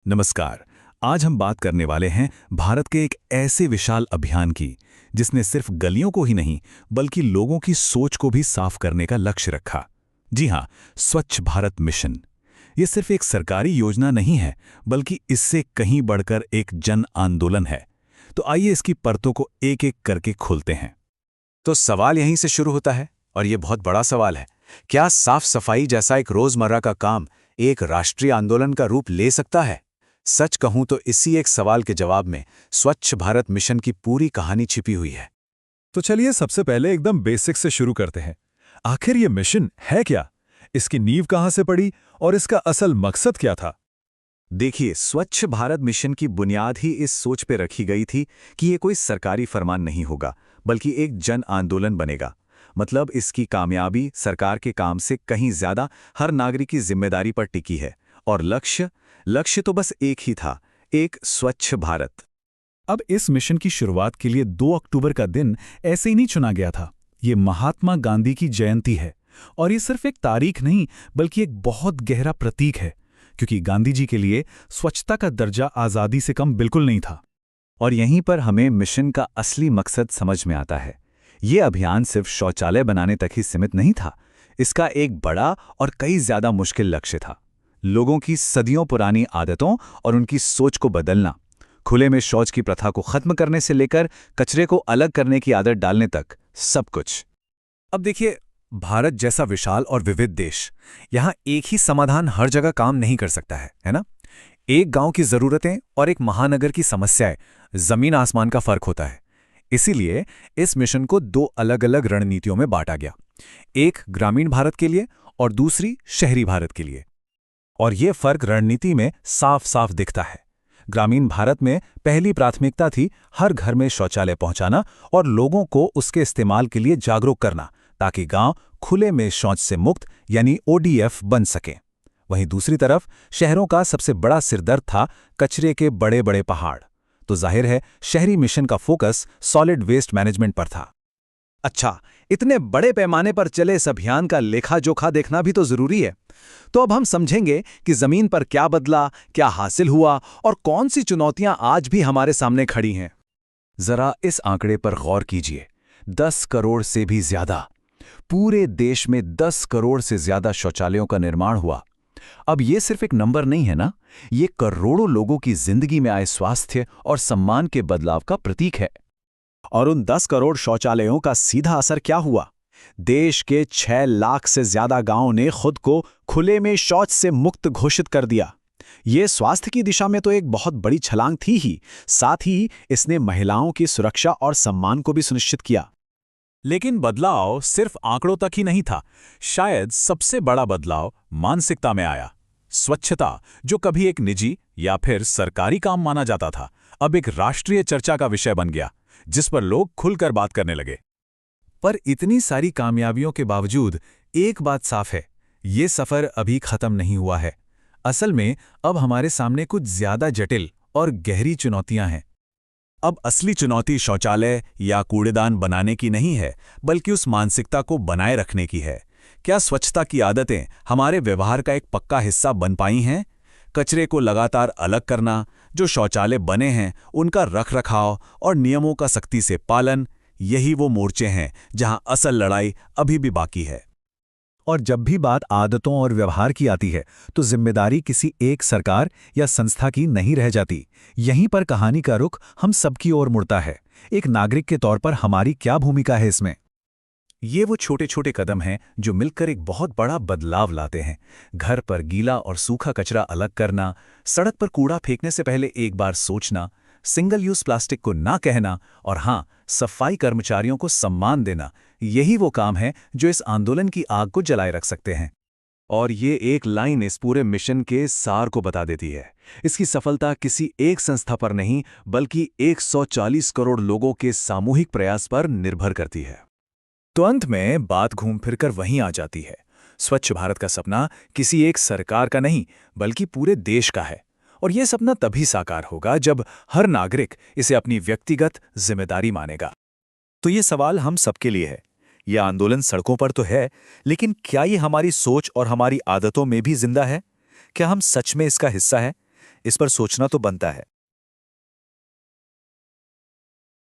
नमस्कार। आज हम बात करने वाले हैं भारत के एक ऐसे विशाल अभियान की जिसने सिर्फ गलियों को ही नहीं बल्कि लोगों की सोच को भी साफ करने का लक्ष्य रखा। जी हां, स्वच्छ भारत मिशन। ये सिर्फ एक सरकारी योजना नहीं है बल्कि इससे कहीं बढ़कर एक जन आंदोलन है। तो आइए इसकी परतों को एक एक करके खोलते हैं। तो सवाल यहीं से शुरू होता है और ये बहुत बड़ा सवाल है। क्या साफ सफाई जैसा एक रोजमर्रा का काम एक राष्ट्रीय आंदोलन का रूप ले सकता है? सच कहूं तो इसी एक सवाल के जवाब में स्वच्छ भारत मिशन की पूरी कहानी छिपी हुई है। तो चलिए सबसे पहले एकदम बेसिक से शुरू करते हैं। आखिर ये मिशन है क्या? इसकी नींव कहां से पड़ी और इसका असल मकसद क्या था? देखिए, स्वच्छ भारत मिशन की बुनियाद ही इस सोच पे रखी गई थी कि ये कोई सरकारी फरमान नहीं होगा बल्कि एक जन आंदोलन बनेगा। मतलब इसकी कामयाबी सरकार के काम से कहीं ज्यादा हर नागरिक की जिम्मेदारी पर टिकी है। और लक्ष्य तो बस एक ही था, एक स्वच्छ भारत। अब इस मिशन की शुरुआत के लिए 2 अक्टूबर का दिन ऐसे ही नहीं चुना गया था। ये महात्मा गांधी की जयंती है और ये सिर्फ एक तारीख नहीं बल्कि एक बहुत गहरा प्रतीक है, क्योंकि गांधी जी के लिए स्वच्छता का दर्जा आज़ादी से कम बिल्कुल नहीं था। और यहीं पर हमें मिशन का असली मकसद समझ में आता है। ये अभियान सिर्फ शौचालय बनाने तक ही सीमित नहीं था। इसका एक बड़ा और कई ज्यादा मुश्किल लक्ष्य था, लोगों की सदियों पुरानी आदतों और उनकी सोच को बदलना। खुले में शौच की प्रथा को खत्म करने से लेकर कचरे को अलग करने की आदत डालने तक, सब कुछ। अब देखिए, भारत जैसा विशाल और विविध देश, यहाँ एक ही समाधान हर जगह काम नहीं कर सकता है ना? एक गांव की जरूरतें और एक महानगर की समस्याएं जमीन आसमान का फर्क होता है। इसीलिए इस मिशन को 2 अलग-अलग रणनीतियों में बांटा गया, एक ग्रामीण भारत के लिए और दूसरी शहरी भारत के लिए। और ये फर्क रणनीति में साफ साफ दिखता है। ग्रामीण भारत में पहली प्राथमिकता थी हर घर में शौचालय पहुंचाना और लोगों को उसके इस्तेमाल के लिए जागरूक करना, ताकि गांव खुले में शौच से मुक्त यानी ODF बन सके। वहीं दूसरी तरफ शहरों का सबसे बड़ा सिरदर्द था कचरे के बड़े बड़े पहाड़। तो जाहिर है शहरी मिशन का फोकस सॉलिड वेस्ट मैनेजमेंट पर था। अच्छा, इतने बड़े पैमाने पर चले इस अभियान का लेखा जोखा देखना भी तो जरूरी है। तो अब हम समझेंगे कि जमीन पर क्या बदला, क्या हासिल हुआ और कौन सी चुनौतियां आज भी हमारे सामने खड़ी हैं। जरा इस आंकड़े पर गौर कीजिए, 10 करोड़ से भी ज्यादा। पूरे देश में 10 करोड़ से ज्यादा शौचालयों का निर्माण हुआ। अब ये सिर्फ एक नंबर नहीं है ना, ये करोड़ों लोगों की जिंदगी में आए स्वास्थ्य और सम्मान के बदलाव का प्रतीक है। और उन 10 करोड़ शौचालयों का सीधा असर क्या हुआ? देश के 6 लाख से ज्यादा गांवों ने खुद को खुले में शौच से मुक्त घोषित कर दिया। ये स्वास्थ्य की दिशा में तो एक बहुत बड़ी छलांग थी ही, साथ ही इसने महिलाओं की सुरक्षा और सम्मान को भी सुनिश्चित किया। लेकिन बदलाव सिर्फ आंकड़ों तक ही नहीं था। शायद सबसे बड़ा बदलाव मानसिकता में आया। स्वच्छता, जो कभी एक निजी या फिर सरकारी काम माना जाता था, अब एक राष्ट्रीय चर्चा का विषय बन गया, जिस पर लोग खुलकर बात करने लगे। पर इतनी सारी कामयाबियों के बावजूद एक बात साफ है, ये सफर अभी खत्म नहीं हुआ है। असल में अब हमारे सामने कुछ ज्यादा जटिल और गहरी चुनौतियां हैं। अब असली चुनौती शौचालय या कूड़ेदान बनाने की नहीं है, बल्कि उस मानसिकता को बनाए रखने की है। क्या स्वच्छता की आदतें हमारे व्यवहार का एक पक्का हिस्सा बन पाई हैं? कचरे को लगातार अलग करना, जो शौचालय बने हैं उनका रखरखाव और नियमों का सख्ती से पालन, यही वो मोर्चे हैं जहां असल लड़ाई अभी भी बाकी है। और जब भी बात आदतों और व्यवहार की आती है तो जिम्मेदारी किसी एक सरकार या संस्था की नहीं रह जाती। यहीं पर कहानी का रुख हम सबकी ओर मुड़ता है। एक नागरिक के तौर पर हमारी क्या भूमिका है इसमें? ये वो छोटे छोटे कदम हैं जो मिलकर एक बहुत बड़ा बदलाव लाते हैं। घर पर गीला और सूखा कचरा अलग करना, सड़क पर कूड़ा फेंकने से पहले एक बार सोचना, सिंगल यूज प्लास्टिक को ना कहना और हाँ, सफाई कर्मचारियों को सम्मान देना, यही वो काम है जो इस आंदोलन की आग को जलाए रख सकते हैं। और ये एक लाइन इस पूरे मिशन के सार को बता देती है। इसकी सफलता किसी एक संस्था पर नहीं बल्कि 140 करोड़ लोगों के सामूहिक प्रयास पर निर्भर करती है। तो अंत में बात घूम फिरकर वहीं आ जाती है। स्वच्छ भारत का सपना किसी एक सरकार का नहीं बल्कि पूरे देश का है। और यह सपना तभी साकार होगा जब हर नागरिक इसे अपनी व्यक्तिगत जिम्मेदारी मानेगा। तो ये सवाल हम सबके लिए है। यह आंदोलन सड़कों पर तो है, लेकिन क्या ये हमारी सोच और हमारी आदतों में भी जिंदा है? क्या हम सच में इसका हिस्सा है, इस पर सोचना तो बनता है।